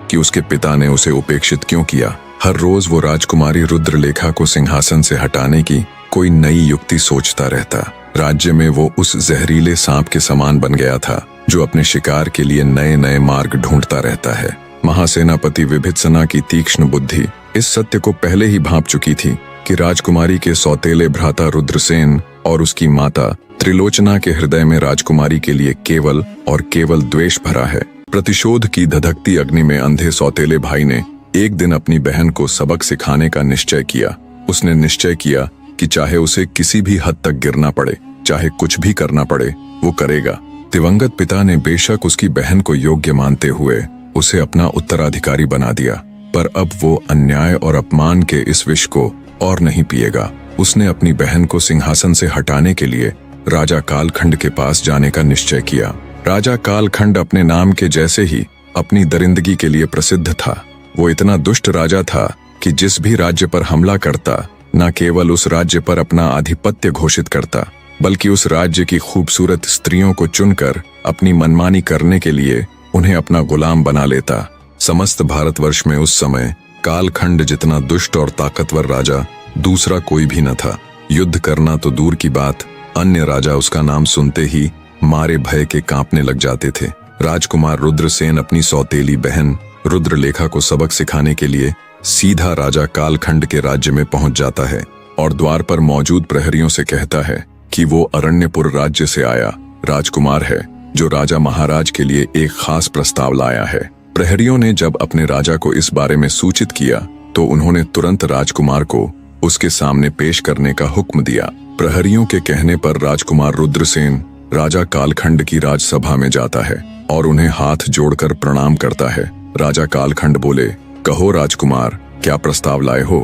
कि उसके पिता ने उसे उपेक्षित क्यों किया। हर रोज वो राजकुमारी रुद्रलेखा को सिंहासन से हटाने की कोई नई युक्ति सोचता रहता। राज्य में वो उस जहरीले सांप के समान बन गया था जो अपने शिकार के लिए नए नए मार्ग ढूंढता रहता है। महासेनापति विभीषणा की तीक्ष्ण बुद्धि इस सत्य को पहले ही भांप चुकी थी कि राजकुमारी के सौतेले भ्राता रुद्रसेन और उसकी माता त्रिलोचना के हृदय में राजकुमारी के लिए केवल और केवल द्वेष भरा है। प्रतिशोध की धधकती अग्नि में अंधे सौतेले भाई ने एक दिन अपनी बहन को सबक सिखाने का निश्चय किया। उसने निश्चय किया कि चाहे उसे किसी भी हद तक गिरना पड़े, चाहे कुछ भी करना पड़े, वो करेगा। दिवंगत पिता ने बेशक उसकी बहन को योग्य मानते हुए उसे अपना उत्तराधिकारी बना दिया, पर अब वो अन्याय और अपमान के इस विष को और नहीं पिएगा। उसने अपनी बहन को सिंहासन से हटाने के लिए राजा कालखंड के पास जाने का निश्चय किया। राजा कालखंड अपने नाम के जैसे ही अपनी दरिंदगी के लिए प्रसिद्ध था। वो इतना दुष्ट राजा था कि जिस भी राज्य पर हमला करता, न केवल उस राज्य पर अपना आधिपत्य घोषित करता, बल्कि उस राज्य की खूबसूरत स्त्रियों को चुनकर अपनी मनमानी करने के लिए उन्हें अपना गुलाम बना लेता। समस्त भारतवर्ष में उस समय कालखंड जितना दुष्ट और ताकतवर राजा दूसरा कोई भी न था। युद्ध करना तो दूर की बात, अन्य राजा उसका नाम सुनते ही मारे भय के कांपने लग जाते थे। राजकुमार रुद्रसेन अपनी सौतेली बहन रुद्रलेखा को सबक सिखाने के लिए सीधा राजा कालखंड के राज्य में पहुंच जाता है और द्वार पर मौजूद प्रहरियों से कहता है कि वो अरण्यपुर राज्य से आया राजकुमार है जो राजा महाराज के लिए एक खास प्रस्ताव लाया है। प्रहरियों ने जब अपने राजा को इस बारे में सूचित किया तो उन्होंने तुरंत राजकुमार को उसके सामने पेश करने का हुक्म दिया। प्रहरियों के कहने पर राजकुमार रुद्रसेन राजा कालखंड की राजसभा में जाता है और उन्हें हाथ जोड़कर प्रणाम करता है। राजा कालखंड बोले, कहो राजकुमार, क्या प्रस्ताव लाए हो।